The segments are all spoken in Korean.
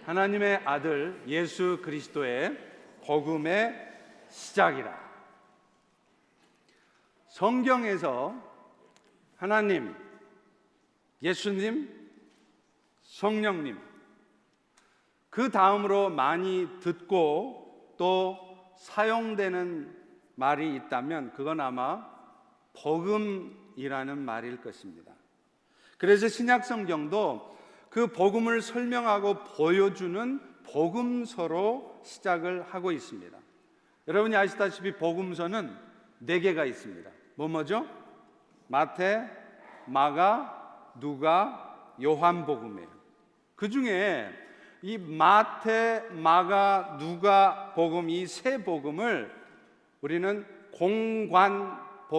하나님의 아들 예수 그리스도의 복음의 시작이라. 성경에서 하나님, 예수님, 성령님, 그 다음으로 많이 듣고 또 사용되는 말이 있다면 그건 아마 복음이라는 말일 것입니다. 그래서 신약 성경도 그 복음을 설명하고 보여주는 복음서로 시작을 하고 있습니다. 여러분이 아시다시피 복음서는 4개가 있습니다. 뭐죠? 마태, 마가, 누가, 요한복음이에요. 그 중에 이 마태, 마가, 누가 복음, 이 세 복음을 우리는 공관복음이라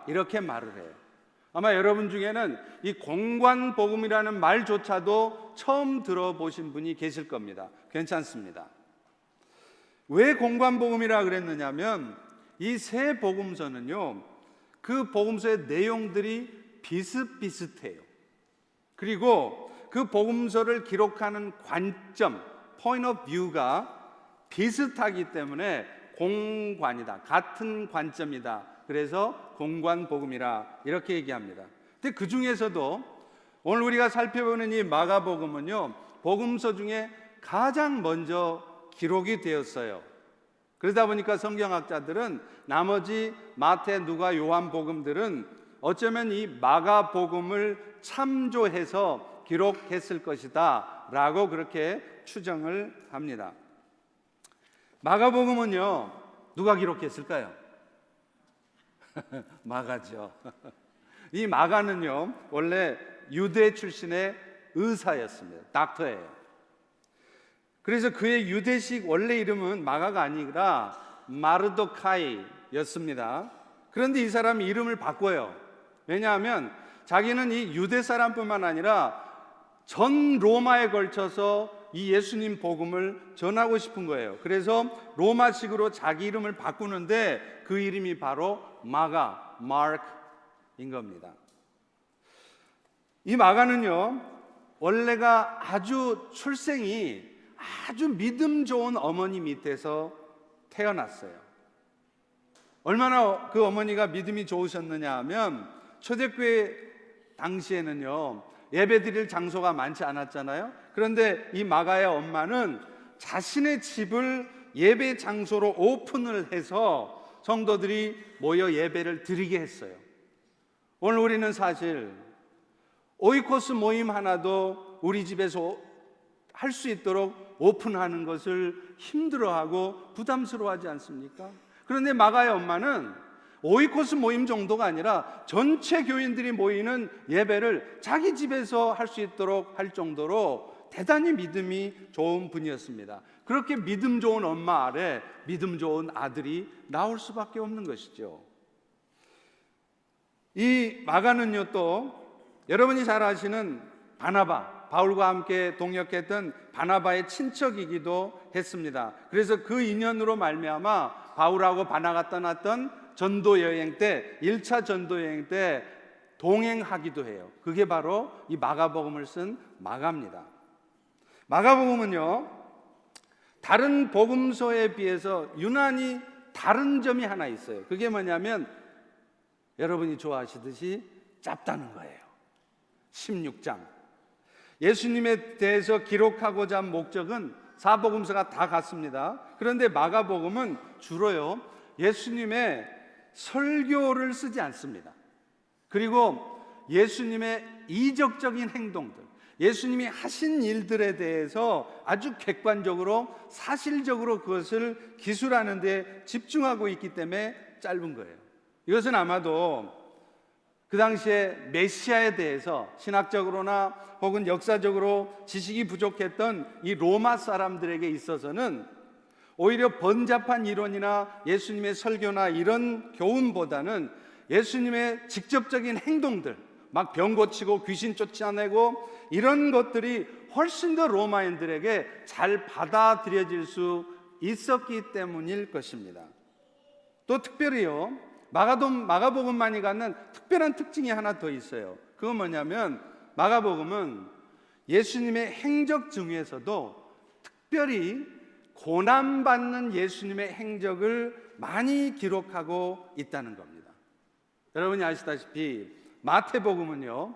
이렇게 말을 해요. 아마 여러분 중에는 이 공관복음이라는 말조차도 처음 들어보신 분이 계실 겁니다. 괜찮습니다. 왜 공관복음이라 그랬느냐면 이 세 복음서는요, 그 복음서의 내용들이 비슷비슷해요. 그리고 그 복음서를 기록하는 관점, point of view가 비슷하기 때문에 공관이다, 같은 관점이다. 그래서 공관복음이라 이렇게 얘기합니다. 근데 그 중에서도 오늘 우리가 살펴보는 이 마가복음은요, 복음서 중에 가장 먼저 기록이 되었어요. 그러다 보니까 성경학자들은 나머지 마태, 누가, 요한복음들은 어쩌면 이 마가복음을 참조해서 기록했을 것이다 라고 그렇게 추정을 합니다. 마가복음은요, 누가 기록했을까요? 마가죠. 이 마가는요, 원래 유대 출신의 의사였습니다. 닥터예요. 그래서 그의 유대식 원래 이름은 마가가 아니라 마르도카이였습니다. 그런데 이 사람이 이름을 바꿔요. 왜냐하면 자기는 이 유대 사람뿐만 아니라 전 로마에 걸쳐서 이 예수님 복음을 전하고 싶은 거예요. 그래서 로마식으로 자기 이름을 바꾸는데 그 이름이 바로 마가, 마크인 겁니다. 이 마가는요, 원래가 출생이 아주 믿음 좋은 어머니 밑에서 태어났어요. 얼마나 그 어머니가 믿음이 좋으셨느냐 하면 초대교회 당시에는요, 예배 드릴 장소가 많지 않았잖아요. 그런데 이 마가의 엄마는 자신의 집을 예배 장소로 오픈을 해서 성도들이 모여 예배를 드리게 했어요. 오늘 우리는 사실 오이코스 모임 하나도 우리 집에서 할 수 있도록 오픈하는 것을 힘들어하고 부담스러워하지 않습니까? 그런데 마가의 엄마는 오이코스 모임 정도가 아니라 전체 교인들이 모이는 예배를 자기 집에서 할 수 있도록 할 정도로 대단히 믿음이 좋은 분이었습니다. 그렇게 믿음 좋은 엄마 아래 믿음 좋은 아들이 나올 수밖에 없는 것이죠. 이 마가는요, 또 여러분이 잘 아시는 바울과 함께 동역했던 바나바의 친척이기도 했습니다. 그래서 그 인연으로 말미암아 바울하고 바나가 떠났던 전도 여행 때, 1차 전도 여행 때 동행하기도 해요. 그게 바로 이 마가복음을 쓴 마가입니다. 마가복음은요, 다른 복음서에 비해서 유난히 다른 점이 하나 있어요. 그게 뭐냐면 여러분이 좋아하시듯이 짧다는 거예요. 16장. 예수님에 대해서 기록하고자 한 목적은 사복음서가 다 같습니다. 그런데 마가복음은 주로요, 예수님의 설교를 쓰지 않습니다. 그리고 예수님의 이적적인 행동들, 예수님이 하신 일들에 대해서 아주 객관적으로 사실적으로 그것을 기술하는 데 집중하고 있기 때문에 짧은 거예요. 이것은 아마도 그 당시에 메시아에 대해서 신학적으로나 혹은 역사적으로 지식이 부족했던 이 로마 사람들에게 있어서는 오히려 번잡한 이론이나 예수님의 설교나 이런 교훈보다는 예수님의 직접적인 행동들, 막 병 고치고 귀신 쫓아내고 이런 것들이 훨씬 더 로마인들에게 잘 받아들여질 수 있었기 때문일 것입니다. 또 특별히요, 마가복음만이 갖는 특별한 특징이 하나 더 있어요. 그건 뭐냐면 마가복음은 예수님의 행적 중에서도 특별히 고난받는 예수님의 행적을 많이 기록하고 있다는 겁니다. 여러분이 아시다시피 마태복음은요,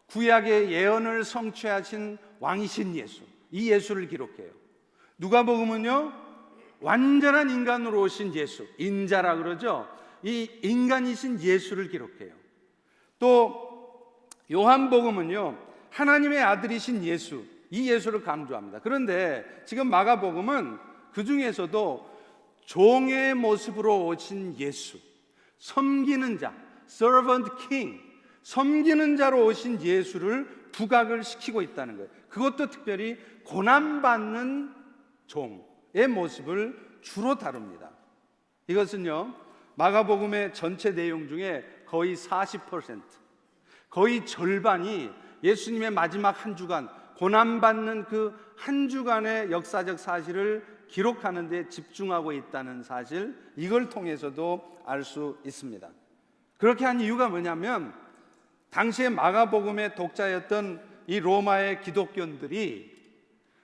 구약의 예언을 성취하신 왕이신 예수, 이 예수를 기록해요. 누가복음은요, 완전한 인간으로 오신 예수, 인자라 그러죠. 이 인간이신 예수를 기록해요. 또 요한복음은요, 하나님의 아들이신 예수, 이 예수를 강조합니다. 그런데 지금 마가복음은 그 중에서도 종의 모습으로 오신 예수, 섬기는 자, servant king, 섬기는 자로 오신 예수를 부각을 시키고 있다는 거예요. 그것도 특별히 고난받는 종의 모습을 주로 다룹니다. 이것은요, 마가복음의 전체 내용 중에 거의 40%, 거의 절반이 예수님의 마지막 한 주간, 고난받는 그 한 주간의 역사적 사실을 기록하는 데 집중하고 있다는 사실, 이걸 통해서도 알 수 있습니다. 그렇게 한 이유가 뭐냐면, 당시에 마가복음의 독자였던 이 로마의 기독교인들이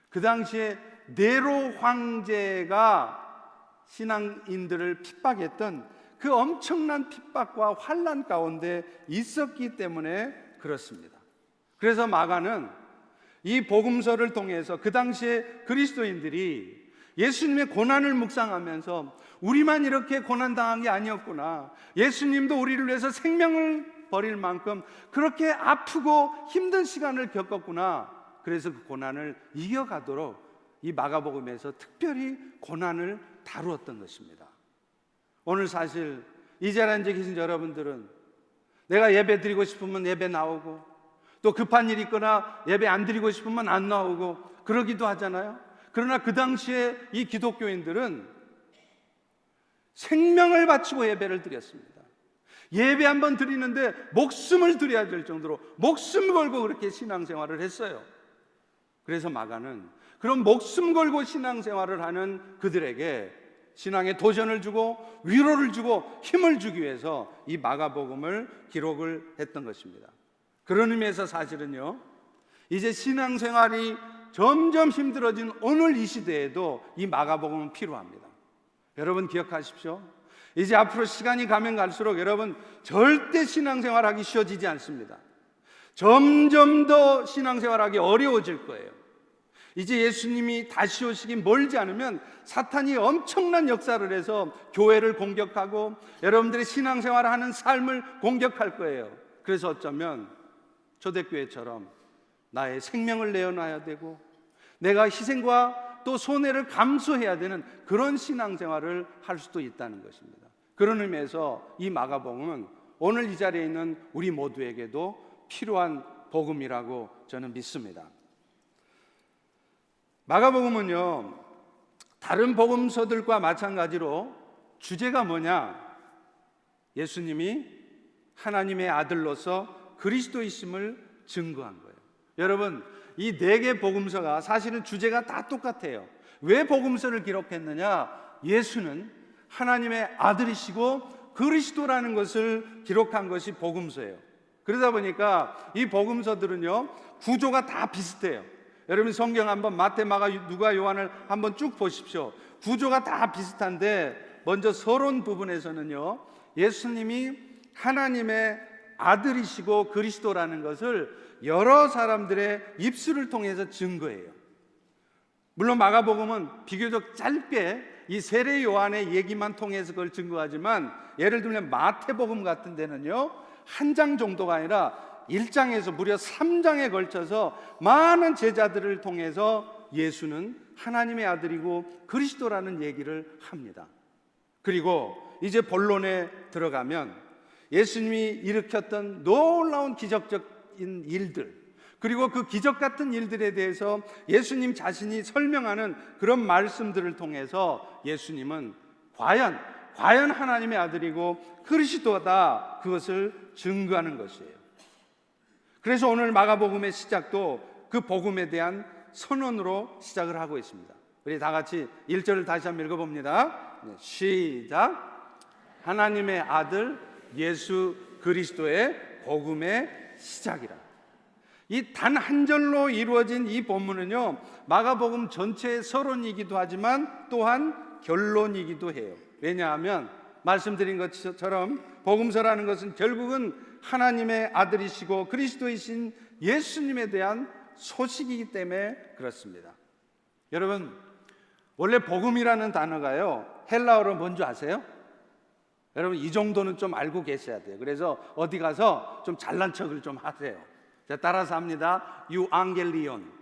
그 당시에 네로 황제가 신앙인들을 핍박했던 그 엄청난 핍박과 환난 가운데 있었기 때문에 그렇습니다. 그래서 마가는 이 복음서를 통해서 그 당시에 그리스도인들이 예수님의 고난을 묵상하면서 우리만 이렇게 고난당한 게 아니었구나, 예수님도 우리를 위해서 생명을 버릴 만큼 그렇게 아프고 힘든 시간을 겪었구나, 그래서 그 고난을 이겨가도록 이 마가복음에서 특별히 고난을 다루었던 것입니다. 오늘 사실 이 자리에 앉아 계신 여러분들은 내가 예배 드리고 싶으면 예배 나오고, 또 급한 일이 있거나 예배 안 드리고 싶으면 안 나오고 그러기도 하잖아요. 그러나 그 당시에 이 기독교인들은 생명을 바치고 예배를 드렸습니다. 예배 한번 드리는데 목숨을 드려야 될 정도로 목숨 걸고 그렇게 신앙생활을 했어요. 그래서 마가는 그런 목숨 걸고 신앙생활을 하는 그들에게 신앙의 도전을 주고 위로를 주고 힘을 주기 위해서 이 마가복음을 기록을 했던 것입니다. 그런 의미에서 사실은요, 이제 신앙생활이 점점 힘들어진 오늘 이 시대에도 이 마가복음은 필요합니다. 여러분 기억하십시오. 이제 앞으로 시간이 가면 갈수록 여러분 절대 신앙생활하기 쉬워지지 않습니다. 점점 더 신앙생활하기 어려워질 거예요. 이제 예수님이 다시 오시기 멀지 않으면 사탄이 엄청난 역사를 해서 교회를 공격하고 여러분들의 신앙생활을 하는 삶을 공격할 거예요. 그래서 어쩌면 초대교회처럼 나의 생명을 내어놔야 되고 내가 희생과 또 손해를 감수해야 되는 그런 신앙생활을 할 수도 있다는 것입니다. 그런 의미에서 이 마가복음은 오늘 이 자리에 있는 우리 모두에게도 필요한 복음이라고 저는 믿습니다. 마가복음은요, 다른 복음서들과 마찬가지로 주제가 뭐냐? 예수님이 하나님의 아들로서 그리스도이심을 증거한 거예요. 여러분, 이 4개 복음서가 사실은 주제가 다 똑같아요. 왜 복음서를 기록했느냐? 예수는 하나님의 아들이시고 그리스도라는 것을 기록한 것이 복음서예요. 그러다 보니까 이 복음서들은요, 구조가 다 비슷해요. 여러분 성경 한번 마태, 마가, 누가, 요한을 한번 쭉 보십시오. 구조가 다 비슷한데 먼저 서론 부분에서는요, 예수님이 하나님의 아들이시고 그리스도라는 것을 여러 사람들의 입술을 통해서 증거해요. 물론 마가복음은 비교적 짧게 이 세례 요한의 얘기만 통해서 그걸 증거하지만, 예를 들면 마태복음 같은 데는요, 한 장 정도가 아니라 1장에서 무려 3장에 걸쳐서 많은 제자들을 통해서 예수는 하나님의 아들이고 그리스도라는 얘기를 합니다. 그리고 이제 본론에 들어가면 예수님이 일으켰던 놀라운 기적적인 일들, 그리고 그 기적 같은 일들에 대해서 예수님 자신이 설명하는 그런 말씀들을 통해서 예수님은 과연 하나님의 아들이고 그리스도다, 그것을 증거하는 것이에요. 그래서 오늘 마가복음의 시작도 그 복음에 대한 선언으로 시작을 하고 있습니다. 우리 다 같이 1절을 다시 한번 읽어봅니다. 시작. 하나님의 아들 예수 그리스도의 복음의 시작이라. 이 단 한 절로 이루어진 이 본문은요, 마가복음 전체의 서론이기도 하지만 또한 결론이기도 해요. 왜냐하면 말씀드린 것처럼 복음서라는 것은 결국은 하나님의 아들이시고 그리스도이신 예수님에 대한 소식이기 때문에 그렇습니다. 여러분, 원래 복음이라는 단어가요, 헬라어로 뭔지 아세요? 여러분, 이 정도는 좀 알고 계셔야 돼요. 그래서 어디 가서 좀 잘난 척을 좀 하세요. 자, 따라서 합니다. 유앙겔리온.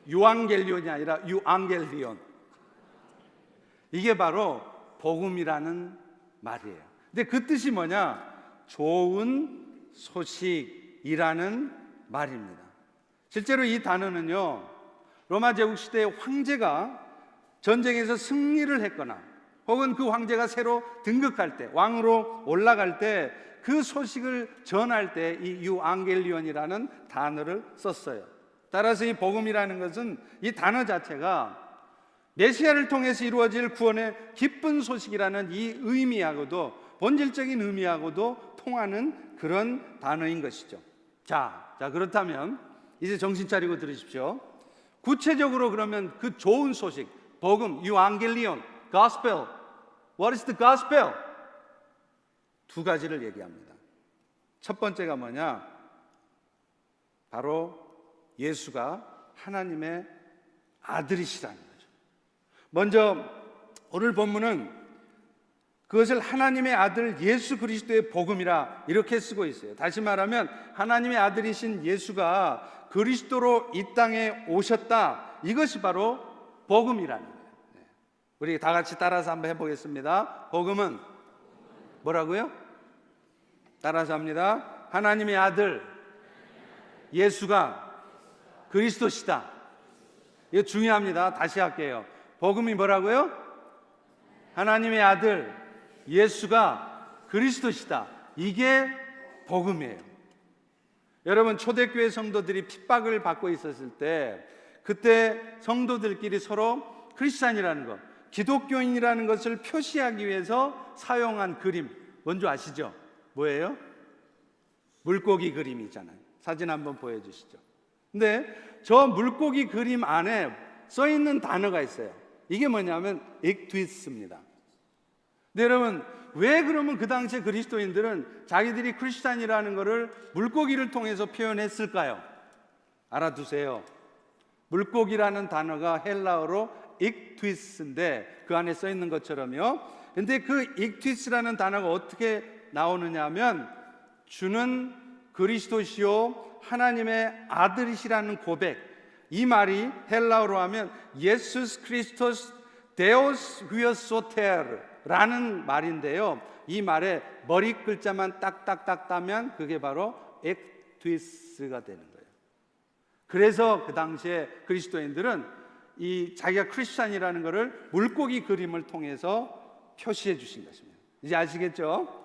유앙겔리온이 아니라 유앙겔리온. 이게 바로 복음이라는 말이에요. 근데 그 뜻이 뭐냐? 좋은 소식이라는 말입니다. 실제로 이 단어는요, 로마 제국 시대의 황제가 전쟁에서 승리를 했거나 혹은 그 황제가 새로 등극할 때, 왕으로 올라갈 때 그 소식을 전할 때 이 유앙겔리온이라는 단어를 썼어요. 따라서 이 복음이라는 것은 이 단어 자체가 메시아를 통해서 이루어질 구원의 기쁜 소식이라는 이 의미하고도, 본질적인 의미하고도 통하는 그런 단어인 것이죠. 자, 그렇다면 이제 정신 차리고 들으십시오. 구체적으로 그러면 그 좋은 소식, 복음, 유앙겔리온, gospel. What is the gospel? 두 가지를 얘기합니다. 첫 번째가 뭐냐? 바로 예수가 하나님의 아들이시라는 거죠. 먼저 오늘 본문은 그것을 하나님의 아들 예수 그리스도의 복음이라 이렇게 쓰고 있어요. 다시 말하면 하나님의 아들이신 예수가 그리스도로 이 땅에 오셨다. 이것이 바로 복음이라는 거예요. 우리 다 같이 따라서 한번 해보겠습니다. 복음은 뭐라고요? 따라서 합니다. 하나님의 아들 예수가 그리스도시다. 이거 중요합니다. 다시 할게요. 복음이 뭐라고요? 하나님의 아들 예수가 그리스도시다. 이게 복음이에요. 여러분, 초대교회 성도들이 핍박을 받고 있었을 때 그때 성도들끼리 서로 크리스찬이라는 것, 기독교인이라는 것을 표시하기 위해서 사용한 그림 뭔지 아시죠? 뭐예요? 물고기 그림이잖아요. 사진 한번 보여주시죠. 근데 저 물고기 그림 안에 써 있는 단어가 있어요. 이게 뭐냐면 익투이스입니다. 근데 여러분, 왜 그러면 그 당시에 그리스도인들은 자기들이 크리스찬이라는 것을 물고기를 통해서 표현했을까요? 알아두세요. 물고기라는 단어가 헬라어로 익투이스인데 그 안에 써 있는 것처럼요. 근데 그 익투이스라는 단어가 어떻게 나오느냐 하면 주는 그리스도시요 하나님의 아들이시라는 고백, 이 말이 헬라어로 하면 예수스 크리스토스 데오스 후이오스 소테르라는 말인데요. 이 말에 머리 글자만 딱딱딱 따면 그게 바로 익투이스가 되는 거예요. 그래서 그 당시에 그리스도인들은 이 자기가 크리스찬이라는 것을 물고기 그림을 통해서 표시해 주신 것입니다. 이제 아시겠죠?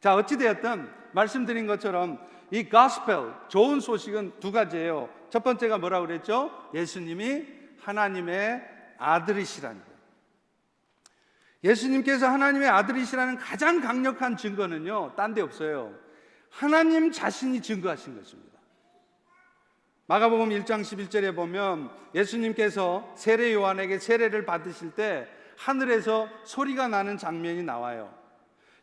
자, 어찌되었든 말씀드린 것처럼 이 gospel, 좋은 소식은 두 가지예요. 첫 번째가 뭐라고 그랬죠? 예수님이 하나님의 아들이시라는 거예요. 예수님께서 하나님의 아들이시라는 가장 강력한 증거는요, 딴 데 없어요. 하나님 자신이 증거하신 것입니다. 마가복음 1장 11절에 보면 예수님께서 세례 요한에게 세례를 받으실 때 하늘에서 소리가 나는 장면이 나와요.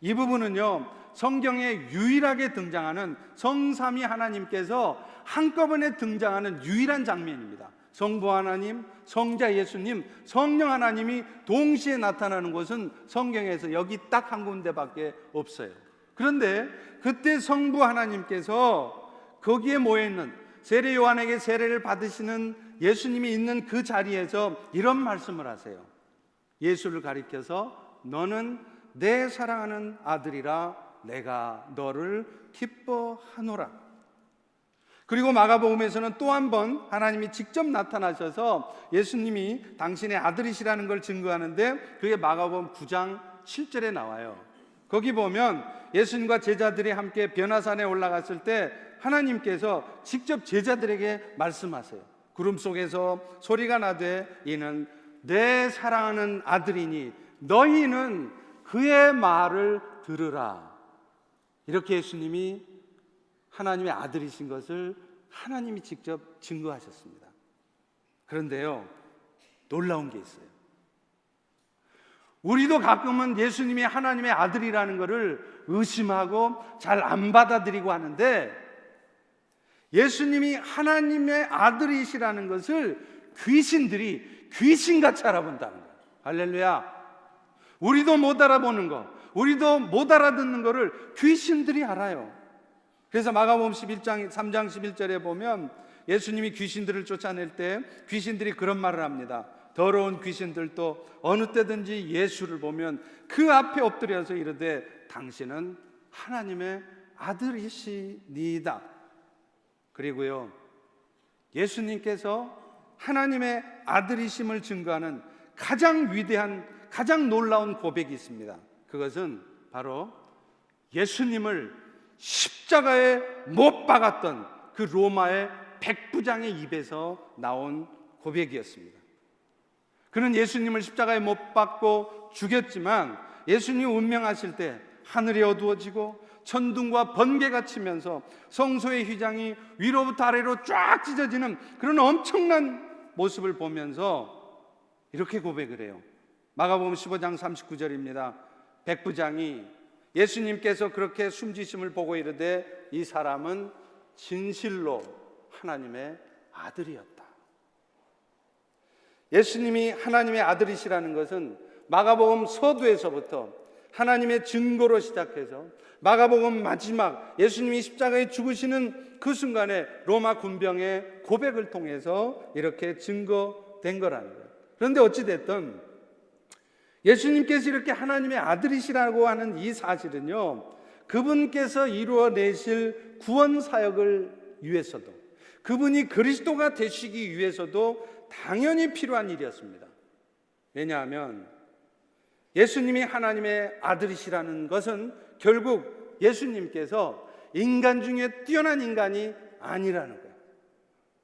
이 부분은요, 성경에 유일하게 등장하는 성삼위 하나님께서 한꺼번에 등장하는 유일한 장면입니다. 성부 하나님, 성자 예수님, 성령 하나님이 동시에 나타나는 것은 성경에서 여기 딱 한 군데밖에 없어요. 그런데 그때 성부 하나님께서 거기에 모여있는 세례 요한에게 세례를 받으시는 예수님이 있는 그 자리에서 이런 말씀을 하세요. 예수를 가리켜서 너는 내 사랑하는 아들이라 내가 너를 기뻐하노라. 그리고 마가복음에서는 또 한 번 하나님이 직접 나타나셔서 예수님이 당신의 아들이시라는 걸 증거하는데 그게 마가복음 9장 7절에 나와요. 거기 보면 예수님과 제자들이 함께 변화산에 올라갔을 때 하나님께서 직접 제자들에게 말씀하세요. 구름 속에서 소리가 나되 이는 내 사랑하는 아들이니 너희는 그의 말을 들으라. 이렇게 예수님이 하나님의 아들이신 것을 하나님이 직접 증거하셨습니다. 그런데요, 놀라운 게 있어요. 우리도 가끔은 예수님이 하나님의 아들이라는 것을 의심하고 잘 안 받아들이고 하는데, 예수님이 하나님의 아들이시라는 것을 귀신들이 귀신같이 알아본다는 거예요. 할렐루야. 우리도 못 알아보는 거, 우리도 못 알아듣는 거를 귀신들이 알아요. 그래서 마가복음 11장 3장 11절에 보면 예수님이 귀신들을 쫓아낼 때 귀신들이 그런 말을 합니다. 더러운 귀신들도 어느 때든지 예수를 보면 그 앞에 엎드려서 이르되 당신은 하나님의 아들이시니이다. 그리고요, 예수님께서 하나님의 아들이심을 증거하는 가장 위대한, 가장 놀라운 고백이 있습니다. 그것은 바로 예수님을 십자가에 못 박았던 그 로마의 백부장의 입에서 나온 고백이었습니다. 그는 예수님을 십자가에 못 박고 죽였지만 예수님 운명하실 때 하늘이 어두워지고 천둥과 번개가 치면서 성소의 휘장이 위로부터 아래로 쫙 찢어지는 그런 엄청난 모습을 보면서 이렇게 고백을 해요. 마가복음 15장 39절입니다. 백부장이 예수님께서 그렇게 숨지심을 보고 이르되 이 사람은 진실로 하나님의 아들이었다. 예수님이 하나님의 아들이시라는 것은 마가복음 서두에서부터 하나님의 증거로 시작해서 마가복음 마지막 예수님이 십자가에 죽으시는 그 순간에 로마 군병의 고백을 통해서 이렇게 증거된 거라는 거예요. 그런데 어찌됐든 예수님께서 이렇게 하나님의 아들이시라고 하는 이 사실은요, 그분께서 이루어내실 구원 사역을 위해서도, 그분이 그리스도가 되시기 위해서도 당연히 필요한 일이었습니다. 왜냐하면 예수님이 하나님의 아들이시라는 것은 결국 예수님께서 인간 중에 뛰어난 인간이 아니라는 거예요.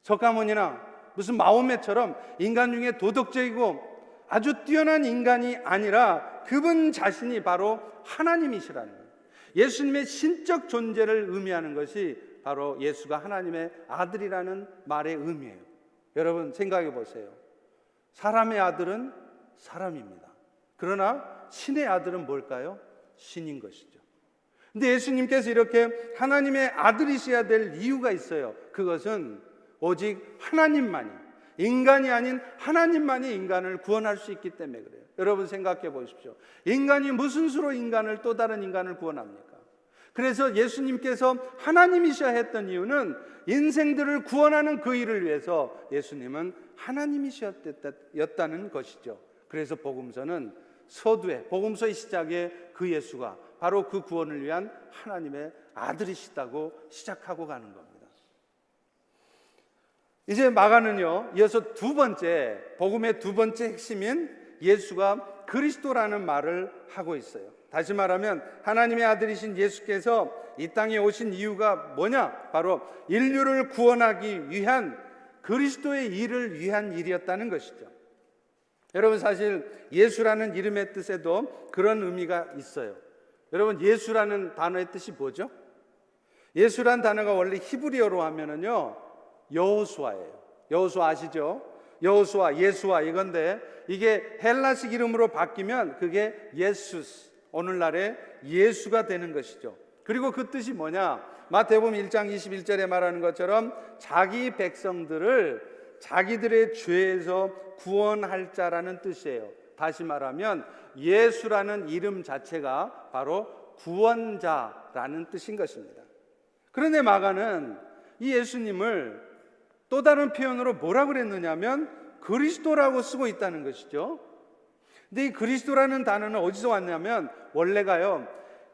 석가모니나 무슨 마호메처럼 인간 중에 도덕적이고 아주 뛰어난 인간이 아니라 그분 자신이 바로 하나님이시라는 거예요. 예수님의 신적 존재를 의미하는 것이 바로 예수가 하나님의 아들이라는 말의 의미예요. 여러분 생각해 보세요. 사람의 아들은 사람입니다. 그러나 신의 아들은 뭘까요? 신인 것이죠. 근데 예수님께서 이렇게 하나님의 아들이셔야 될 이유가 있어요. 그것은 오직 하나님만이, 인간이 아닌 하나님만이 인간을 구원할 수 있기 때문에 그래요. 여러분 생각해 보십시오. 인간이 무슨 수로 인간을, 또 다른 인간을 구원합니까? 그래서 예수님께서 하나님이셔야 했던 이유는 인생들을 구원하는 그 일을 위해서 예수님은 하나님이셨다는 것이죠. 그래서 복음서는 서두에, 복음서의 시작에 그 예수가 바로 그 구원을 위한 하나님의 아들이시다고 시작하고 가는 겁니다. 이제 마가는요, 이어서 두 번째, 복음의 두 번째 핵심인 예수가 그리스도라는 말을 하고 있어요. 다시 말하면 하나님의 아들이신 예수께서 이 땅에 오신 이유가 뭐냐? 바로 인류를 구원하기 위한 그리스도의 일을 위한 일이었다는 것이죠. 여러분 사실 예수라는 이름의 뜻에도 그런 의미가 있어요. 여러분 예수라는 단어의 뜻이 뭐죠? 예수란 단어가 원래 히브리어로 하면은요 여호수아예요. 여호수아 아시죠? 여호수아, 예수아 이건데 이게 헬라식 이름으로 바뀌면 그게 예수스, 오늘날의 예수가 되는 것이죠. 그리고 그 뜻이 뭐냐? 마태복음 1장 21절에 말하는 것처럼 자기 백성들을 자기들의 죄에서 구원할 자라는 뜻이에요. 다시 말하면 예수라는 이름 자체가 바로 구원자라는 뜻인 것입니다. 그런데 마가는 이 예수님을 또 다른 표현으로 뭐라 그랬느냐면 그리스도라고 쓰고 있다는 것이죠. 근데 이 그리스도라는 단어는 어디서 왔냐면 원래가요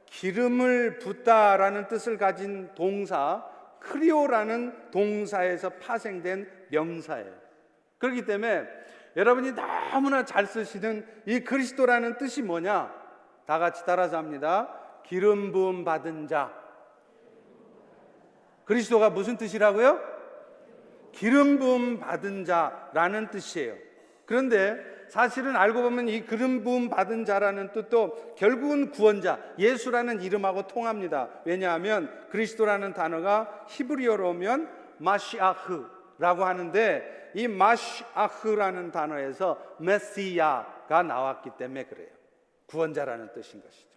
기름을 붓다라는 뜻을 가진 동사 크리오라는 동사에서 파생된 명사예요. 그렇기 때문에 여러분이 너무나 잘 쓰시는 이 그리스도라는 뜻이 뭐냐? 다 같이 따라서 합니다. 기름 부음 받은 자. 그리스도가 무슨 뜻이라고요? 기름 부음 받은 자라는 뜻이에요. 그런데 사실은 알고 보면 이 기름 부음 받은 자라는 뜻도 결국은 구원자, 예수라는 이름하고 통합니다. 왜냐하면 그리스도라는 단어가 히브리어로 오면 마시아흐라고 하는데 이 마시아흐라는 단어에서 메시아가 나왔기 때문에 그래요. 구원자라는 뜻인 것이죠.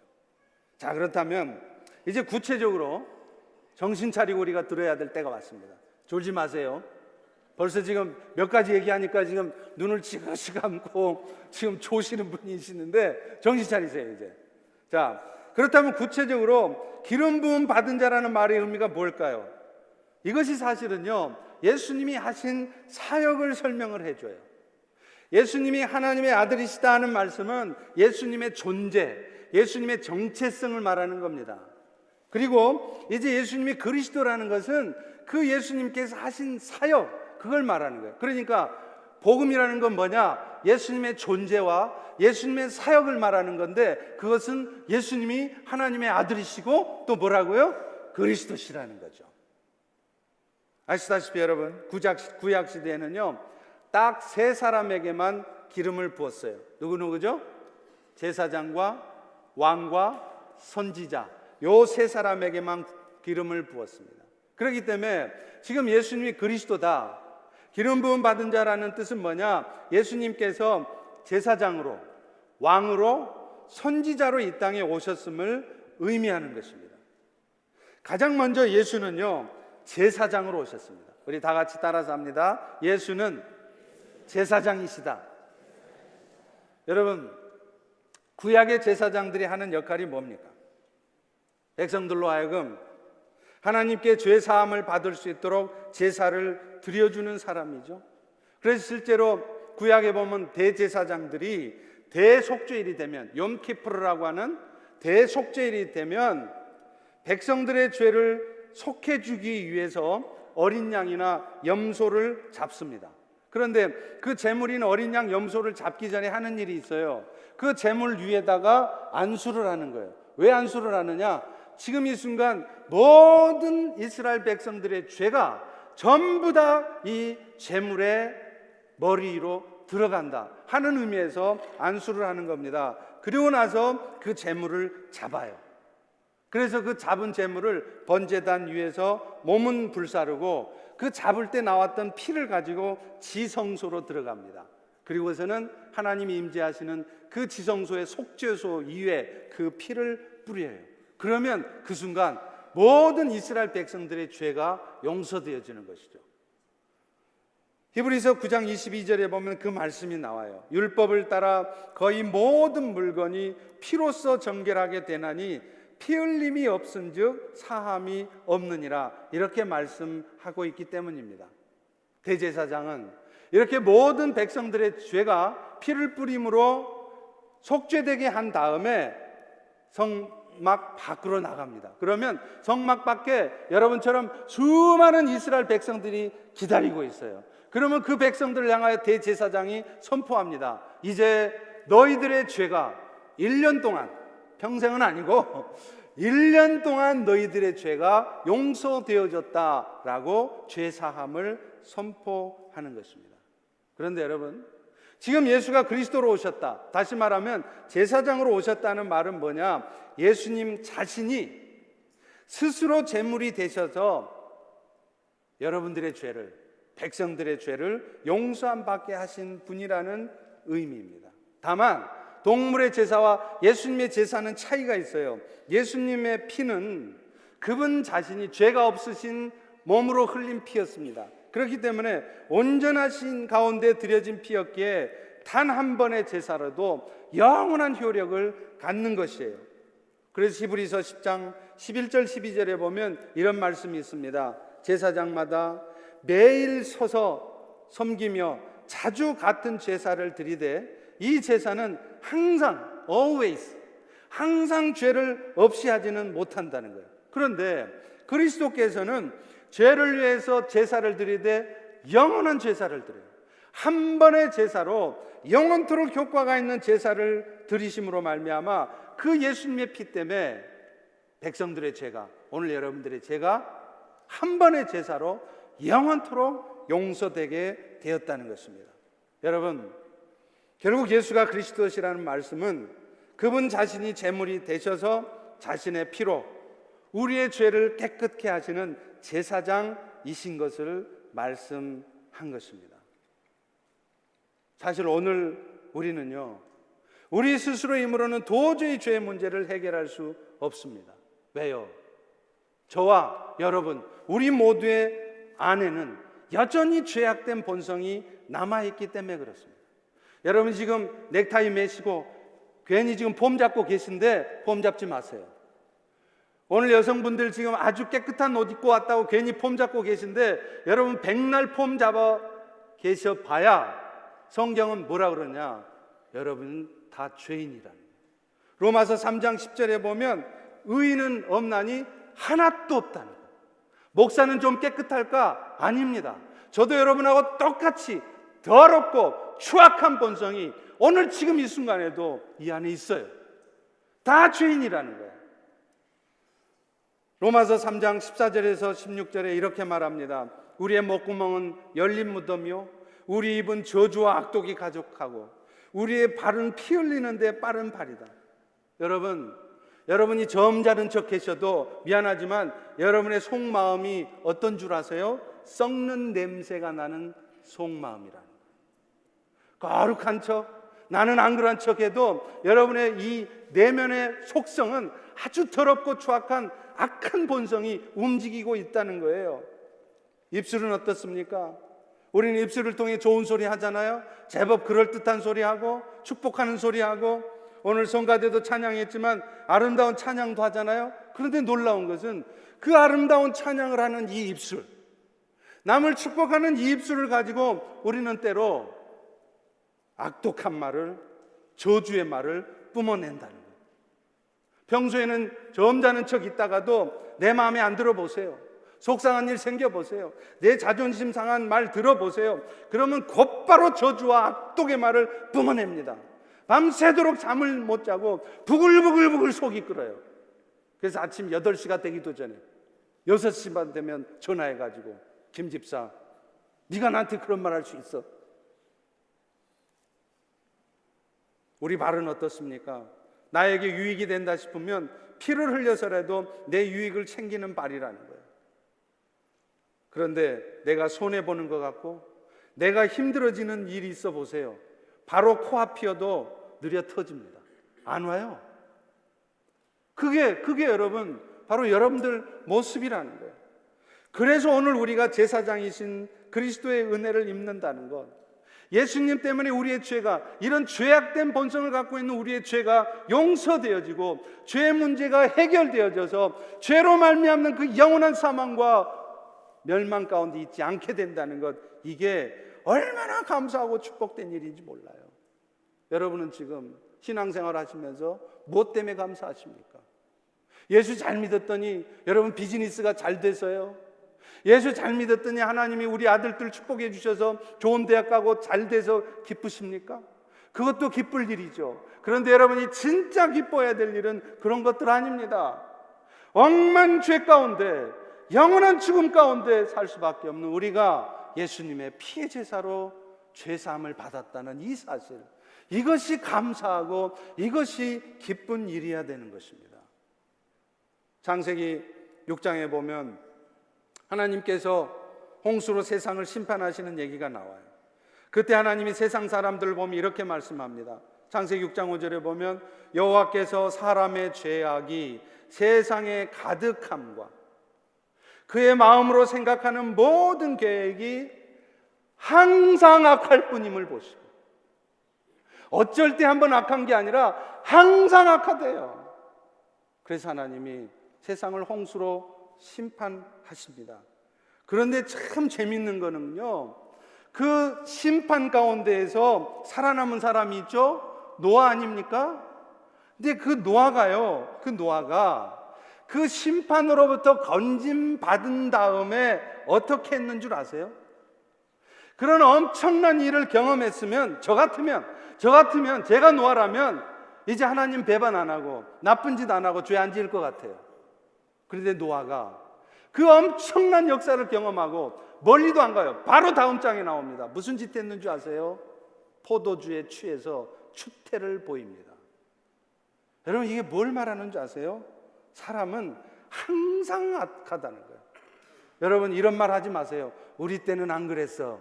자, 그렇다면 이제 구체적으로 정신 차리고 우리가 들어야 될 때가 왔습니다. 졸지 마세요. 벌써 지금 몇 가지 얘기하니까 지금 눈을 지그시 감고 지금 조시는 분이 있는데 정신 차리세요 이제. 자, 그렇다면 구체적으로 기름 부음 받은 자라는 말의 의미가 뭘까요? 이것이 사실은요, 예수님이 하신 사역을 설명을 해줘요. 예수님이 하나님의 아들이시다 하는 말씀은 예수님의 존재, 예수님의 정체성을 말하는 겁니다. 그리고 이제 예수님이 그리스도라는 것은 그 예수님께서 하신 사역, 그걸 말하는 거예요. 그러니까 복음이라는 건 뭐냐? 예수님의 존재와 예수님의 사역을 말하는 건데, 그것은 예수님이 하나님의 아들이시고 또 뭐라고요? 그리스도시라는 거죠. 아시다시피 여러분, 구약 시대에는요 딱 세 사람에게만 기름을 부었어요. 누구죠? 제사장과 왕과 선지자, 요 세 사람에게만 기름을 부었습니다. 그렇기 때문에 지금 예수님이 그리스도다, 기름 부음 받은 자라는 뜻은 뭐냐? 예수님께서 제사장으로, 왕으로, 선지자로 이 땅에 오셨음을 의미하는 것입니다. 가장 먼저 예수는요 제사장으로 오셨습니다. 우리 다 같이 따라서 합니다. 예수는 제사장이시다. 여러분, 구약의 제사장들이 하는 역할이 뭡니까? 백성들로 하여금 하나님께 죄 사함을 받을 수 있도록 제사를 드려주는 사람이죠. 그래서 실제로 구약에 보면 대제사장들이 대속죄일이 되면, 욤키푸르라고 하는 대속죄일이 되면 백성들의 죄를 속해주기 위해서 어린 양이나 염소를 잡습니다. 그런데 그 제물인 어린 양, 염소를 잡기 전에 하는 일이 있어요. 그 제물 위에다가 안수를 하는 거예요. 왜 안수를 하느냐? 지금 이 순간 모든 이스라엘 백성들의 죄가 전부 다 이 제물의 머리 위로 들어간다 하는 의미에서 안수를 하는 겁니다. 그리고 나서 그 제물을 잡아요. 그래서 그 잡은 제물을 번제단 위에서 몸은 불사르고 그 잡을 때 나왔던 피를 가지고 지성소로 들어갑니다. 그리고서는 하나님이 임재하시는 그 지성소의 속죄소 위에 그 피를 뿌려요. 그러면 그 순간 모든 이스라엘 백성들의 죄가 용서되어지는 것이죠. 히브리서 9장 22절에 보면 그 말씀이 나와요. 율법을 따라 거의 모든 물건이 피로써 정결하게 되나니 피 흘림이 없은즉 사함이 없느니라, 이렇게 말씀하고 있기 때문입니다. 대제사장은 이렇게 모든 백성들의 죄가 피를 뿌림으로 속죄되게 한 다음에 성막 밖으로 나갑니다. 그러면 성막 밖에 여러분처럼 수많은 이스라엘 백성들이 기다리고 있어요. 그러면 그 백성들을 향하여 대제사장이 선포합니다. 이제 너희들의 죄가 1년 동안, 평생은 아니고 1년 동안 너희들의 죄가 용서되어졌다라고 죄사함을 선포하는 것입니다. 그런데 여러분, 지금 예수가 그리스도로 오셨다, 다시 말하면 제사장으로 오셨다는 말은 뭐냐? 예수님 자신이 스스로 제물이 되셔서 여러분들의 죄를, 백성들의 죄를 용서함 받게 하신 분이라는 의미입니다. 다만 동물의 제사와 예수님의 제사는 차이가 있어요. 예수님의 피는 그분 자신이 죄가 없으신 몸으로 흘린 피였습니다. 그렇기 때문에 온전하신 가운데 드려진 피였기에 단 한 번의 제사라도 영원한 효력을 갖는 것이에요. 그래서 히브리서 10장 11절 12절에 보면 이런 말씀이 있습니다. 제사장마다 매일 서서 섬기며 자주 같은 제사를 드리되 이 제사는 항상 always, 항상 죄를 없이 하지는 못한다는 거예요. 그런데 그리스도께서는 죄를 위해서 제사를 드리되 영원한 제사를 드려요. 한 번의 제사로 영원토록 효과가 있는 제사를 드리심으로 말미암아 그 예수님의 피 때문에 백성들의 죄가, 오늘 여러분들의 죄가 한 번의 제사로 영원토록 용서되게 되었다는 것입니다. 여러분, 결국 예수가 그리스도시라는 말씀은 그분 자신이 제물이 되셔서 자신의 피로 우리의 죄를 깨끗게 하시는 제사장 이신 것을 말씀한 것입니다. 사실 오늘 우리는요, 우리 스스로의 힘으로는 도저히 죄의 문제를 해결할 수 없습니다. 왜요? 저와 여러분, 우리 모두의 안에는 여전히 죄악된 본성이 남아있기 때문에 그렇습니다. 여러분 지금 넥타이 매시고 괜히 지금 폼 잡고 계신데 폼 잡지 마세요. 오늘 여성분들 지금 아주 깨끗한 옷 입고 왔다고 괜히 폼 잡고 계신데 여러분 백날 폼 잡아 계셔 봐야 성경은 뭐라 그러냐? 여러분 다 죄인이라는 거예요. 로마서 3장 10절에 보면 의인은 없나니 하나도 없다는 거예요. 목사는 좀 깨끗할까? 아닙니다. 저도 여러분하고 똑같이 더럽고 추악한 본성이 오늘 지금 이 순간에도 이 안에 있어요. 다 죄인이라는 거예요. 로마서 3장 14절에서 16절에 이렇게 말합니다. 우리의 목구멍은 열린 무덤이요 우리 입은 저주와 악독이 가득하고 우리의 발은 피 흘리는데 빠른 발이다. 여러분이 점잖은 척 계셔도 미안하지만 여러분의 속마음이 어떤 줄 아세요? 썩는 냄새가 나는 속마음이라는 거예요. 거룩한 척, 나는 안 그런 척해도 여러분의 이 내면의 속성은 아주 더럽고 추악한 악한 본성이 움직이고 있다는 거예요. 입술은 어떻습니까? 우리는 입술을 통해 좋은 소리 하잖아요. 제법 그럴듯한 소리 하고 축복하는 소리 하고 오늘 성가대도 찬양했지만 아름다운 찬양도 하잖아요. 그런데 놀라운 것은 그 아름다운 찬양을 하는 이 입술, 남을 축복하는 이 입술을 가지고 우리는 때로 악독한 말을, 저주의 말을 뿜어낸다는 거예요. 평소에는 점잖은 척 있다가도 내 마음에 안 들어보세요. 속상한 일 생겨보세요. 내 자존심 상한 말 들어보세요. 그러면 곧바로 저주와 악독의 말을 뿜어냅니다. 밤새도록 잠을 못 자고 부글부글 속이 끓어요. 그래서 아침 8시가 되기도 전에 6시만 되면 전화해가지고 김 집사, 네가 나한테 그런 말 할 수 있어? 우리 발은 어떻습니까? 나에게 유익이 된다 싶으면 피를 흘려서라도 내 유익을 챙기는 발이라는 거예요. 그런데 내가 손해보는 것 같고 내가 힘들어지는 일이 있어 보세요. 바로 코앞이어도 느려 터집니다. 안 와요. 그게 여러분 바로 여러분들 모습이라는 거예요. 그래서 오늘 우리가 제사장이신 그리스도의 은혜를 입는다는 것, 예수님 때문에 우리의 죄가, 이런 죄악된 본성을 갖고 있는 우리의 죄가 용서되어지고 죄의 문제가 해결되어져서 죄로 말미암는 그 영원한 사망과 멸망 가운데 있지 않게 된다는 것, 이게 얼마나 감사하고 축복된 일인지 몰라요. 여러분은 지금 신앙생활 하시면서 무엇 때문에 감사하십니까? 예수 잘 믿었더니 여러분 비즈니스가 잘 돼서요? 예수 잘 믿었더니 하나님이 우리 아들들 축복해 주셔서 좋은 대학 가고 잘 돼서 기쁘십니까? 그것도 기쁠 일이죠. 그런데 여러분이 진짜 기뻐해야 될 일은 그런 것들 아닙니다. 억만 죄 가운데 영원한 죽음 가운데 살 수밖에 없는 우리가 예수님의 피의 제사로 죄사함을 받았다는 이 사실, 이것이 감사하고 이것이 기쁜 일이어야 되는 것입니다. 창세기 6장에 보면 하나님께서 홍수로 세상을 심판하시는 얘기가 나와요. 그때 하나님이 세상 사람들을 보면 이렇게 말씀합니다. 창세기 6장 5절에 보면 여호와께서 사람의 죄악이 세상에 가득함과 그의 마음으로 생각하는 모든 계획이 항상 악할 뿐임을 보시고, 어쩔 때 한번 악한 게 아니라 항상 악하대요. 그래서 하나님이 세상을 홍수로 심판하십니다. 그런데 참 재밌는 거는요, 그 심판 가운데에서 살아남은 사람이 있죠? 노아 아닙니까? 근데 그 노아가 그 심판으로부터 건짐받은 다음에 어떻게 했는 줄 아세요? 그런 엄청난 일을 경험했으면 저 같으면 제가 노아라면 이제 하나님 배반 안 하고 나쁜 짓 안 하고 죄 안 지을 것 같아요. 그런데 노아가 그 엄청난 역사를 경험하고 멀리도 안 가요. 바로 다음 장에 나옵니다. 무슨 짓 했는 줄 아세요? 포도주에 취해서 추태를 보입니다. 여러분 이게 뭘 말하는 줄 아세요? 사람은 항상 악하다는 거예요. 여러분, 이런 말 하지 마세요. 우리 때는 안 그랬어.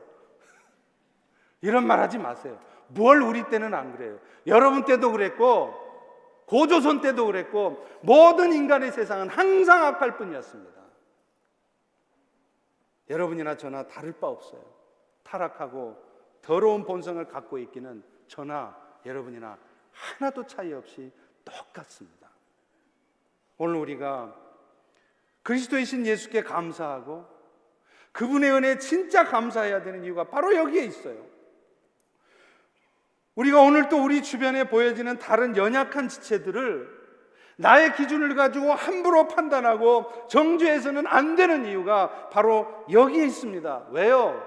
이런 말 하지 마세요. 뭘 우리 때는 안 그래요. 여러분 때도 그랬고 고조선 때도 그랬고 모든 인간의 세상은 항상 악할 뿐이었습니다. 여러분이나 저나 다를 바 없어요. 타락하고 더러운 본성을 갖고 있기는 저나 여러분이나 하나도 차이 없이 똑같습니다. 오늘 우리가 그리스도이신 예수께 감사하고 그분의 은혜에 진짜 감사해야 되는 이유가 바로 여기에 있어요. 우리가 오늘 또 우리 주변에 보여지는 다른 연약한 지체들을 나의 기준을 가지고 함부로 판단하고 정죄해서는 안 되는 이유가 바로 여기에 있습니다. 왜요?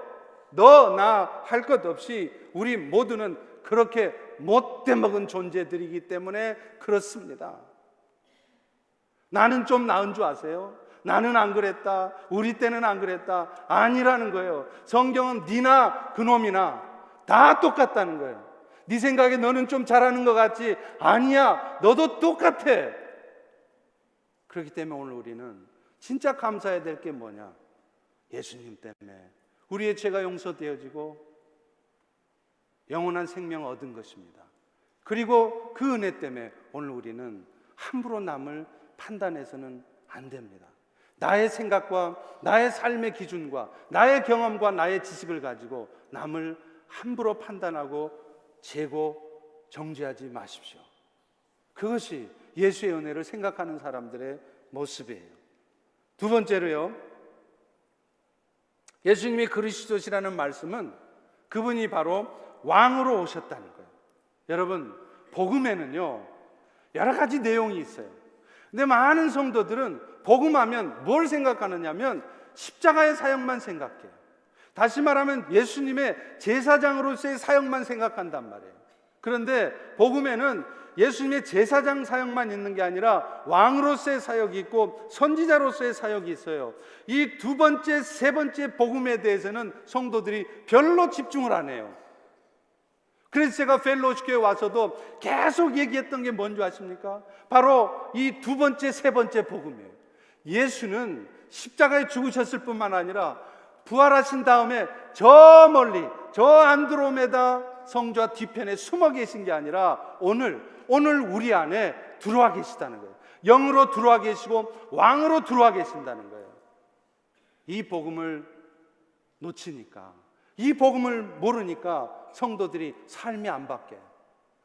너, 나 할 것 없이 우리 모두는 그렇게 못돼 먹은 존재들이기 때문에 그렇습니다. 나는 좀 나은 줄 아세요? 나는 안 그랬다, 우리 때는 안 그랬다, 아니라는 거예요. 성경은 니나 그놈이나 다 똑같다는 거예요. 네 생각에 너는 좀 잘하는 것 같지? 아니야, 너도 똑같아. 그렇기 때문에 오늘 우리는 진짜 감사해야 될 게 뭐냐? 예수님 때문에 우리의 죄가 용서되어지고 영원한 생명을 얻은 것입니다. 그리고 그 은혜 때문에 오늘 우리는 함부로 남을 판단해서는 안 됩니다. 나의 생각과 나의 삶의 기준과 나의 경험과 나의 지식을 가지고 남을 함부로 판단하고 재고 정죄하지 마십시오. 그것이 예수의 은혜를 생각하는 사람들의 모습이에요. 두 번째로요, 예수님이 그리스도시라는 말씀은 그분이 바로 왕으로 오셨다는 거예요. 여러분, 복음에는요 여러 가지 내용이 있어요. 근데 많은 성도들은 복음하면 뭘 생각하느냐면 십자가의 사역만 생각해요. 다시 말하면 예수님의 제사장으로서의 사역만 생각한단 말이에요. 그런데 복음에는 예수님의 제사장 사역만 있는 게 아니라 왕으로서의 사역이 있고 선지자로서의 사역이 있어요. 이 두 번째, 세 번째 복음에 대해서는 성도들이 별로 집중을 안 해요. 그래서 제가 펠로우십교회 와서도 계속 얘기했던 게 뭔지 아십니까? 바로 이 두 번째, 세 번째 복음이에요. 예수는 십자가에 죽으셨을 뿐만 아니라 부활하신 다음에 저 멀리 저 안드로메다 성좌 뒤편에 숨어 계신 게 아니라 오늘 우리 안에 들어와 계시다는 거예요. 영으로 들어와 계시고 왕으로 들어와 계신다는 거예요. 이 복음을 놓치니까, 이 복음을 모르니까 성도들이 삶이 안 바뀌어요.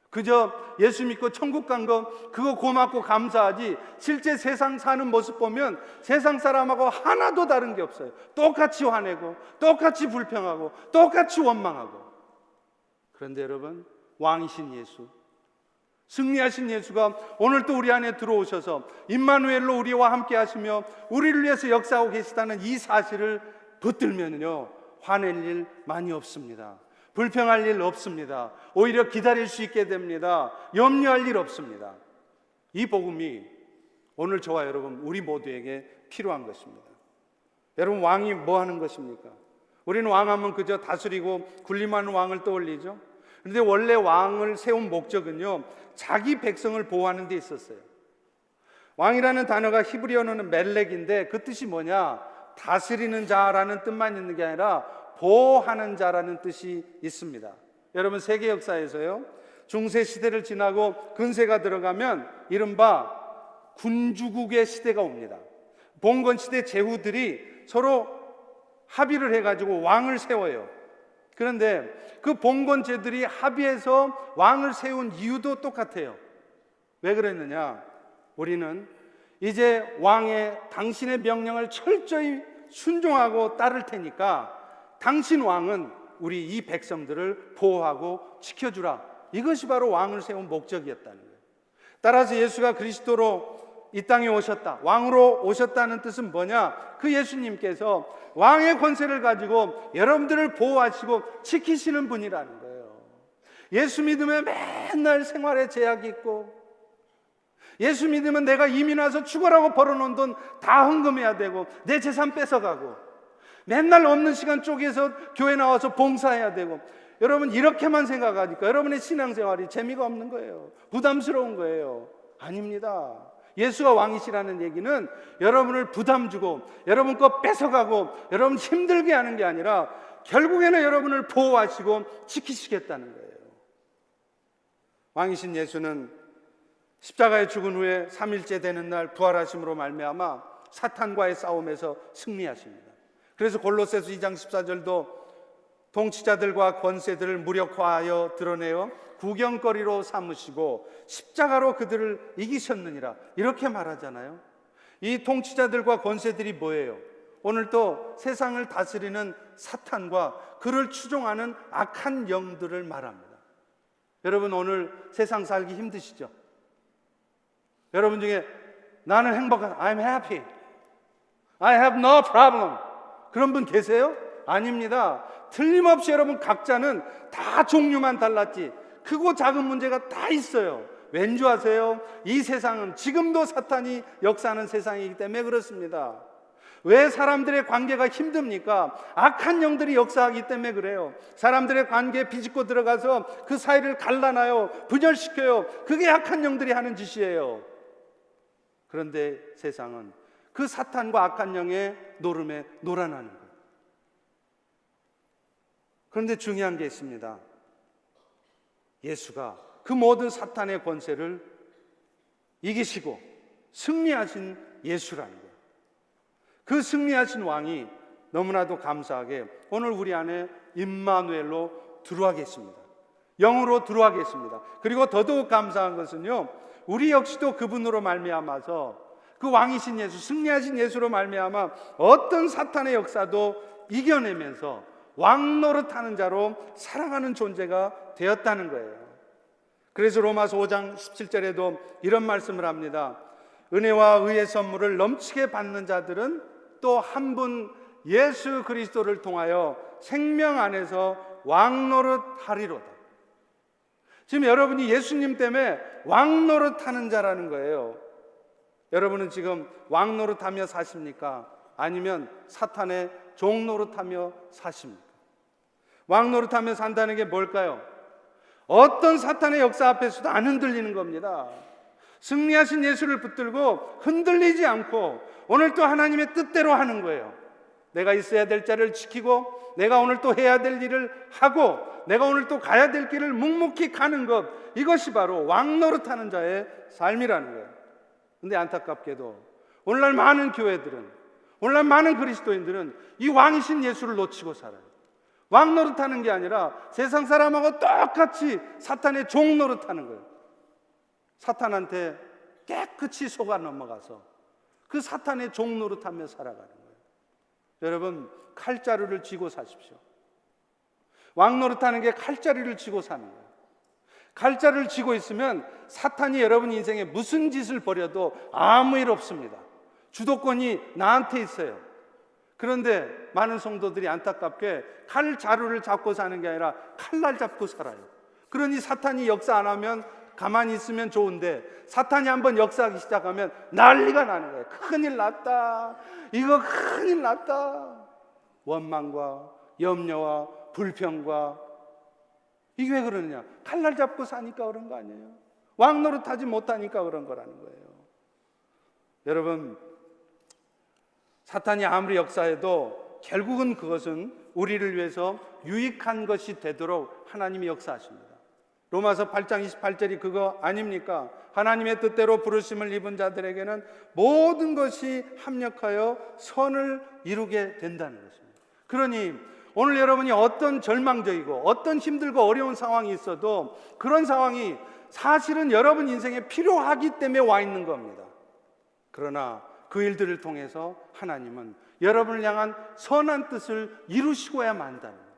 그저 예수 믿고 천국 간 거 그거 고맙고 감사하지, 실제 세상 사는 모습 보면 세상 사람하고 하나도 다른 게 없어요. 똑같이 화내고 똑같이 불평하고 똑같이 원망하고. 그런데 여러분, 왕이신 예수, 승리하신 예수가 오늘 또 우리 안에 들어오셔서 임마누엘로 우리와 함께 하시며 우리를 위해서 역사하고 계시다는 이 사실을 붙들면요 화낼 일 많이 없습니다. 불평할 일 없습니다. 오히려 기다릴 수 있게 됩니다. 염려할 일 없습니다. 이 복음이 오늘 저와 여러분 우리 모두에게 필요한 것입니다. 여러분, 왕이 뭐 하는 것입니까? 우리는 왕하면 그저 다스리고 군림하는 왕을 떠올리죠. 그런데 원래 왕을 세운 목적은요 자기 백성을 보호하는 데 있었어요. 왕이라는 단어가 히브리어로는 멜렉인데 그 뜻이 뭐냐? 다스리는 자라는 뜻만 있는 게 아니라 보호하는 자라는 뜻이 있습니다. 여러분, 세계 역사에서요 중세 시대를 지나고 근세가 들어가면 이른바 군주국의 시대가 옵니다. 봉건 시대 제후들이 서로 합의를 해가지고 왕을 세워요. 그런데 그 봉건제들이 합의해서 왕을 세운 이유도 똑같아요. 왜 그랬느냐? 우리는 이제 왕의 당신의 명령을 철저히 순종하고 따를 테니까 당신 왕은 우리 이 백성들을 보호하고 지켜주라. 이것이 바로 왕을 세운 목적이었다는 거예요. 따라서 예수가 그리스도로 이 땅에 오셨다, 왕으로 오셨다는 뜻은 뭐냐? 그 예수님께서 왕의 권세를 가지고 여러분들을 보호하시고 지키시는 분이라는 거예요. 예수 믿으면 맨날 생활에 제약이 있고, 예수 믿으면 내가 이민 와서 죽으라고 벌어놓은 돈 다 헌금해야 되고 내 재산 뺏어가고 맨날 없는 시간 쪼개서 교회 나와서 봉사해야 되고, 여러분 이렇게만 생각하니까 여러분의 신앙생활이 재미가 없는 거예요. 부담스러운 거예요. 아닙니다. 예수가 왕이시라는 얘기는 여러분을 부담 주고 여러분 거 뺏어가고 여러분 힘들게 하는 게 아니라 결국에는 여러분을 보호하시고 지키시겠다는 거예요. 왕이신 예수는 십자가에 죽은 후에 3일째 되는 날 부활하심으로 말미암아 사탄과의 싸움에서 승리하십니다. 그래서 골로새서 2장 14절도 통치자들과 권세들을 무력화하여 드러내어 구경거리로 삼으시고 십자가로 그들을 이기셨느니라, 이렇게 말하잖아요. 이 통치자들과 권세들이 뭐예요? 오늘 또 세상을 다스리는 사탄과 그를 추종하는 악한 영들을 말합니다. 여러분, 오늘 세상 살기 힘드시죠? 여러분 중에 나는 행복한, I'm happy, I have no problem, 그런 분 계세요? 아닙니다. 틀림없이 여러분 각자는 다 종류만 달랐지 크고 작은 문제가 다 있어요. 왠지 아세요? 이 세상은 지금도 사탄이 역사하는 세상이기 때문에 그렇습니다. 왜 사람들의 관계가 힘듭니까? 악한 영들이 역사하기 때문에 그래요. 사람들의 관계에 비집고 들어가서 그 사이를 갈라놔요, 분열시켜요. 그게 악한 영들이 하는 짓이에요. 그런데 세상은 그 사탄과 악한 영의 노름에 놀아나는 거예요. 그런데 중요한 게 있습니다. 예수가 그 모든 사탄의 권세를 이기시고 승리하신 예수라는 거예요. 그 승리하신 왕이 너무나도 감사하게 오늘 우리 안에 임마누엘로 들어와 계십니다. 영으로 들어와 계십니다. 그리고 더더욱 감사한 것은요, 우리 역시도 그분으로 말미암아서 그 왕이신 예수, 승리하신 예수로 말미암아 어떤 사탄의 역사도 이겨내면서 왕 노릇하는 자로 살아가는 존재가 되었다는 거예요. 그래서 로마서 5장 17절에도 이런 말씀을 합니다. 은혜와 의의 선물을 넘치게 받는 자들은 또 한 분 예수 그리스도를 통하여 생명 안에서 왕 노릇하리로다. 지금 여러분이 예수님 때문에 왕 노릇하는 자라는 거예요. 여러분은 지금 왕 노릇하며 사십니까? 아니면 사탄의 종 노릇하며 사십니까? 왕 노릇하며 산다는 게 뭘까요? 어떤 사탄의 역사 앞에서도 안 흔들리는 겁니다. 승리하신 예수를 붙들고 흔들리지 않고 오늘 또 하나님의 뜻대로 하는 거예요. 내가 있어야 될 자를 지키고 내가 오늘 또 해야 될 일을 하고 내가 오늘 또 가야 될 길을 묵묵히 가는 것, 이것이 바로 왕 노릇하는 자의 삶이라는 거예요. 근데 안타깝게도 오늘날 많은 교회들은, 오늘날 많은 그리스도인들은 이 왕이신 예수를 놓치고 살아요. 왕 노릇하는 게 아니라 세상 사람하고 똑같이 사탄의 종 노릇하는 거예요. 사탄한테 깨끗이 속아 넘어가서 그 사탄의 종 노릇하며 살아가는 거예요. 여러분, 칼자루를 쥐고 사십시오. 왕 노릇하는 게 칼자루를 쥐고 사는 거예요. 칼자루를 쥐고 있으면 사탄이 여러분 인생에 무슨 짓을 벌여도 아무 일 없습니다. 주도권이 나한테 있어요. 그런데 많은 성도들이 안타깝게 칼자루를 잡고 사는 게 아니라 칼날 잡고 살아요. 그러니 사탄이 역사 안 하면 가만히 있으면 좋은데 사탄이 한번 역사하기 시작하면 난리가 나는 거예요. 큰일 났다, 이거 큰일 났다. 원망과 염려와 불평과, 이게 왜 그러느냐? 칼날 잡고 사니까 그런 거 아니에요? 왕 노릇하지 못하니까 그런 거라는 거예요. 여러분, 사탄이 아무리 역사해도 결국은 그것은 우리를 위해서 유익한 것이 되도록 하나님이 역사하십니다. 로마서 8장 28절이 그거 아닙니까? 하나님의 뜻대로 부르심을 입은 자들에게는 모든 것이 합력하여 선을 이루게 된다는 것입니다. 그러니 오늘 여러분이 어떤 절망적이고 어떤 힘들고 어려운 상황이 있어도 그런 상황이 사실은 여러분 인생에 필요하기 때문에 와 있는 겁니다. 그러나 그 일들을 통해서 하나님은 여러분을 향한 선한 뜻을 이루시고야만 한다는 거예요.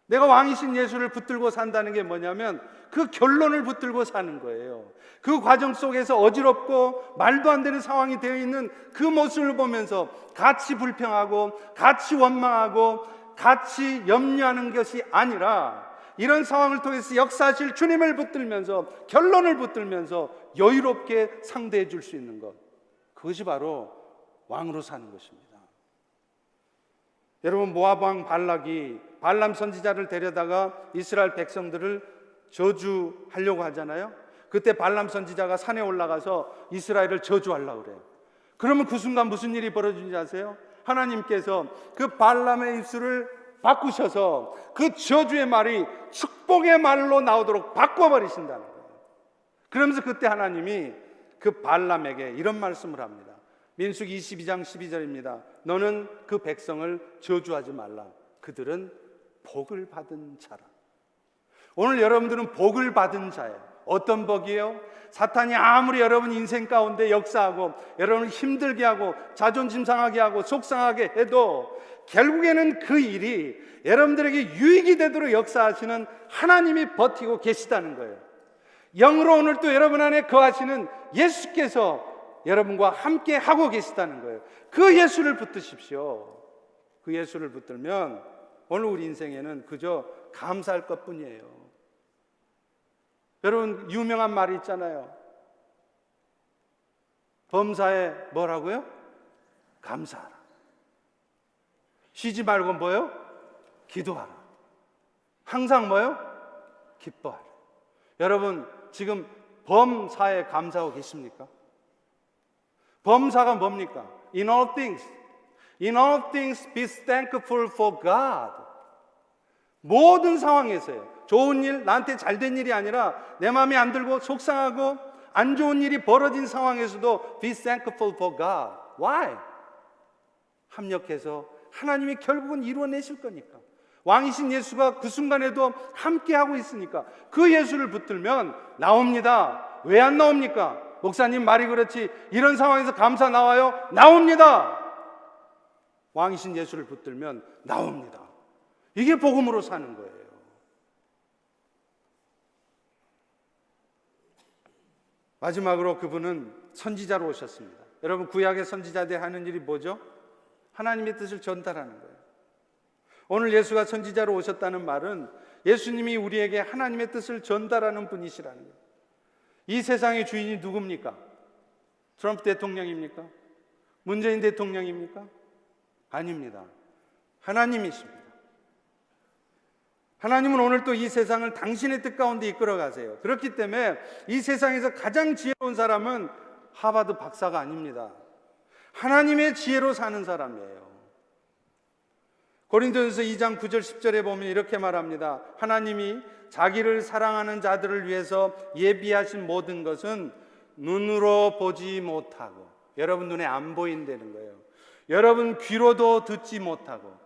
내가 왕이신 예수를 붙들고 산다는 게 뭐냐면 그 결론을 붙들고 사는 거예요. 그 과정 속에서 어지럽고 말도 안 되는 상황이 되어 있는 그 모습을 보면서 같이 불평하고 같이 원망하고 같이 염려하는 것이 아니라 이런 상황을 통해서 역사하실 주님을 붙들면서 결론을 붙들면서 여유롭게 상대해 줄 수 있는 것, 그것이 바로 왕으로 사는 것입니다. 여러분, 모압 왕 발락이 발람 선지자를 데려다가 이스라엘 백성들을 저주하려고 하잖아요. 그때 발람 선지자가 산에 올라가서 이스라엘을 저주하려고 그래요. 그러면 그 순간 무슨 일이 벌어지는지 아세요? 하나님께서 그 발람의 입술을 바꾸셔서 그 저주의 말이 축복의 말로 나오도록 바꿔버리신다는 거예요. 그러면서 그때 하나님이 그 발람에게 이런 말씀을 합니다. 민수기 22장 12절입니다. 너는 그 백성을 저주하지 말라. 그들은 복을 받은 자라. 오늘 여러분들은 복을 받은 자예요. 어떤 복이에요? 사탄이 아무리 여러분 인생 가운데 역사하고 여러분을 힘들게 하고 자존심 상하게 하고 속상하게 해도 결국에는 그 일이 여러분들에게 유익이 되도록 역사하시는 하나님이 버티고 계시다는 거예요. 영으로 오늘 또 여러분 안에 거하시는 예수께서 여러분과 함께 하고 계시다는 거예요. 그 예수를 붙드십시오. 그 예수를 붙들면 오늘 우리 인생에는 그저 감사할 것뿐이에요. 여러분 유명한 말이 있잖아요. 범사에 뭐라고요? 감사하라. 쉬지 말고 뭐요? 기도하라. 항상 뭐요? 기뻐하라. 여러분 지금 범사에 감사하고 계십니까? 범사가 뭡니까? In all things be thankful for God. 모든 상황에서요. 좋은 일, 나한테 잘된 일이 아니라 내 마음에 안 들고 속상하고 안 좋은 일이 벌어진 상황에서도 be thankful for God. Why? 합력해서 하나님이 결국은 이루어내실 거니까. 왕이신 예수가 그 순간에도 함께하고 있으니까 그 예수를 붙들면 나옵니다. 왜 안 나옵니까? 목사님 말이 그렇지 이런 상황에서 감사 나와요? 나옵니다. 왕이신 예수를 붙들면 나옵니다. 이게 복음으로 사는 거예요. 마지막으로 그분은 선지자로 오셨습니다. 여러분 구약의 선지자들이 하는 일이 뭐죠? 하나님의 뜻을 전달하는 거예요. 오늘 예수가 선지자로 오셨다는 말은 예수님이 우리에게 하나님의 뜻을 전달하는 분이시라는 거예요. 이 세상의 주인이 누굽니까? 트럼프 대통령입니까? 문재인 대통령입니까? 아닙니다. 하나님이십니다. 하나님은 오늘 또 이 세상을 당신의 뜻 가운데 이끌어 가세요. 그렇기 때문에 이 세상에서 가장 지혜로운 사람은 하버드 박사가 아닙니다. 하나님의 지혜로 사는 사람이에요. 고린도전서 2장 9절 10절에 보면 이렇게 말합니다. 하나님이 자기를 사랑하는 자들을 위해서 예비하신 모든 것은 눈으로 보지 못하고, 여러분 눈에 안 보인다는 거예요. 여러분 귀로도 듣지 못하고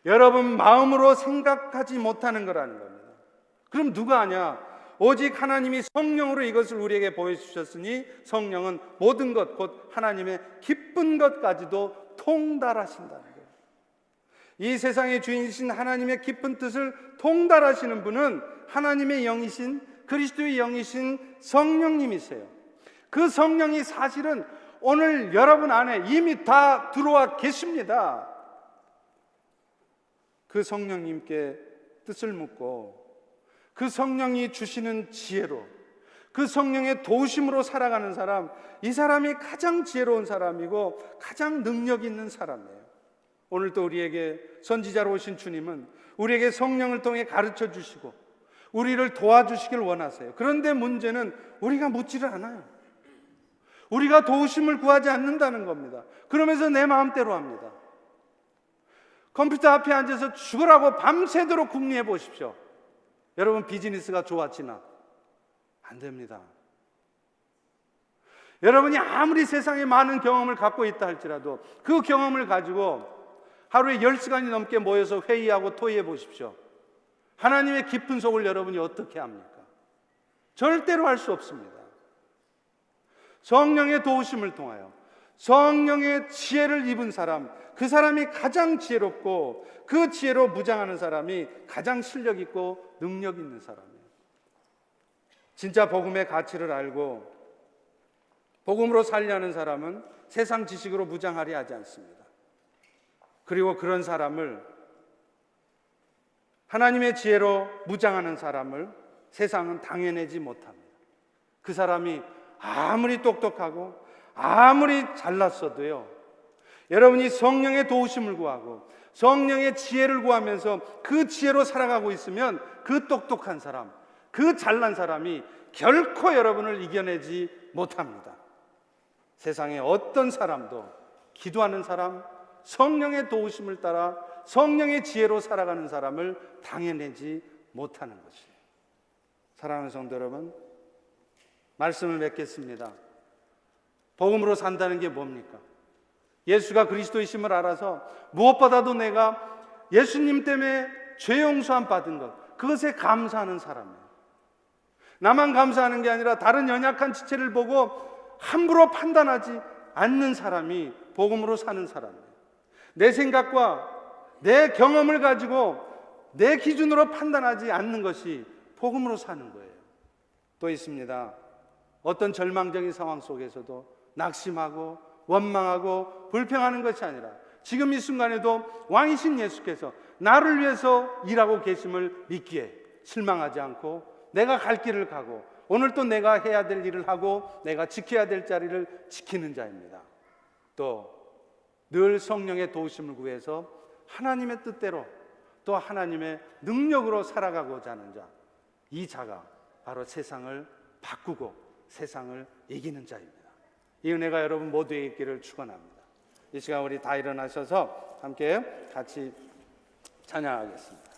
여러분 마음으로 생각하지 못하는 거라는 겁니다. 그럼 누가 아냐? 오직 하나님이 성령으로 이것을 우리에게 보여주셨으니 성령은 모든 것 곧 하나님의 기쁜 것까지도 통달하신다는 거예요. 이 세상의 주인이신 하나님의 기쁜 뜻을 통달하시는 분은 하나님의 영이신 그리스도의 영이신 성령님이세요. 그 성령이 사실은 오늘 여러분 안에 이미 다 들어와 계십니다. 그 성령님께 뜻을 묻고 그 성령이 주시는 지혜로 그 성령의 도우심으로 살아가는 사람, 이 사람이 가장 지혜로운 사람이고 가장 능력 있는 사람이에요. 오늘 또 우리에게 선지자로 오신 주님은 우리에게 성령을 통해 가르쳐 주시고 우리를 도와주시길 원하세요. 그런데 문제는 우리가 묻지를 않아요. 우리가 도우심을 구하지 않는다는 겁니다. 그러면서 내 마음대로 합니다. 컴퓨터 앞에 앉아서 죽으라고 밤새도록 궁리해 보십시오. 여러분 비즈니스가 좋아지나? 안 됩니다. 여러분이 아무리 세상에 많은 경험을 갖고 있다 할지라도 그 경험을 가지고 하루에 10시간이 넘게 모여서 회의하고 토의해 보십시오. 하나님의 깊은 속을 여러분이 어떻게 합니까? 절대로 할 수 없습니다. 성령의 도우심을 통하여 성령의 지혜를 입은 사람, 그 사람이 가장 지혜롭고 그 지혜로 무장하는 사람이 가장 실력 있고 능력 있는 사람이에요. 진짜 복음의 가치를 알고 복음으로 살려는 사람은 세상 지식으로 무장하려 하지 않습니다. 그리고 그런 사람을, 하나님의 지혜로 무장하는 사람을 세상은 당해내지 못합니다. 그 사람이 아무리 똑똑하고 아무리 잘났어도요, 여러분이 성령의 도우심을 구하고 성령의 지혜를 구하면서 그 지혜로 살아가고 있으면 그 똑똑한 사람, 그 잘난 사람이 결코 여러분을 이겨내지 못합니다. 세상에 어떤 사람도 기도하는 사람, 성령의 도우심을 따라 성령의 지혜로 살아가는 사람을 당해내지 못하는 것이에요. 사랑하는 성도 여러분, 말씀을 맺겠습니다. 복음으로 산다는 게 뭡니까? 예수가 그리스도이심을 알아서 무엇보다도 내가 예수님 때문에 죄 용서함 받은 것, 그것에 감사하는 사람이에요. 나만 감사하는 게 아니라 다른 연약한 지체를 보고 함부로 판단하지 않는 사람이 복음으로 사는 사람이에요. 내 생각과 내 경험을 가지고 내 기준으로 판단하지 않는 것이 복음으로 사는 거예요. 또 있습니다. 어떤 절망적인 상황 속에서도 낙심하고 원망하고 불평하는 것이 아니라 지금 이 순간에도 왕이신 예수께서 나를 위해서 일하고 계심을 믿기에 실망하지 않고 내가 갈 길을 가고 오늘 또 내가 해야 될 일을 하고 내가 지켜야 될 자리를 지키는 자입니다. 또 늘 성령의 도우심을 구해서 하나님의 뜻대로 또 하나님의 능력으로 살아가고자 하는 자, 이 자가 바로 세상을 바꾸고 세상을 이기는 자입니다. 이 은혜가 여러분 모두에게 있기를 축원합니다. 이 시간 우리 다 일어나셔서 함께 같이 찬양하겠습니다.